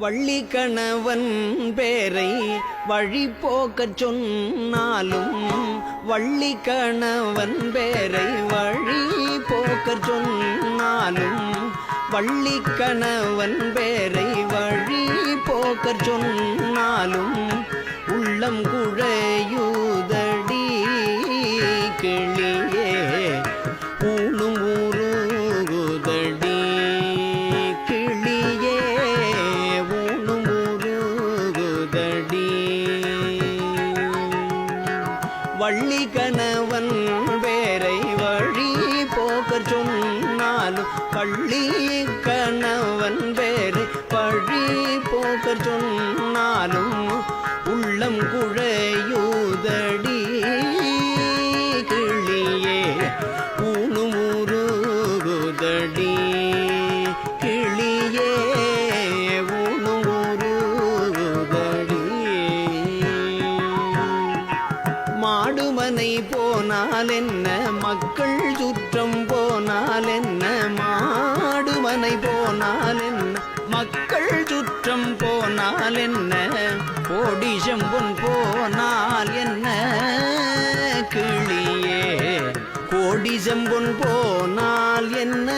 வள்ளி கணவன் பேரை வழி போக்கச் சொன்னாலும் வள்ளி கணவன் பேரை வழி போக்கச் சொன்னாலும் வள்ளி கணவன் பேரை வழி போக்கச் சொன்னாலும் உள்ளம் குழையுதடி கிளியே ஊனும் ஊருகுதடி கிளியே ஊனும் ஊருகுதடி. வள்ளி கணவன் பேரை வழி போக்கச் சொன்னாலும் வள்ளி கணவன் பேரை வழி போக்கச் சொன்னாலும் உள்ளம் குழையுதடி கிளியே ஊனும் ஊருகுதடி கிளியே ஊனும் ஊருகுதடி. மாடுமனை போனால் என்ன மக்கள் சுற்றம் போனால் என்ன மாடுமனை போனால் என்ன மக்கள் சுற்றம் போனால் என்ன கோடி செம்பொன் போனால் என்ன கிளியே கோடி செம்பொன் போனால் என்ன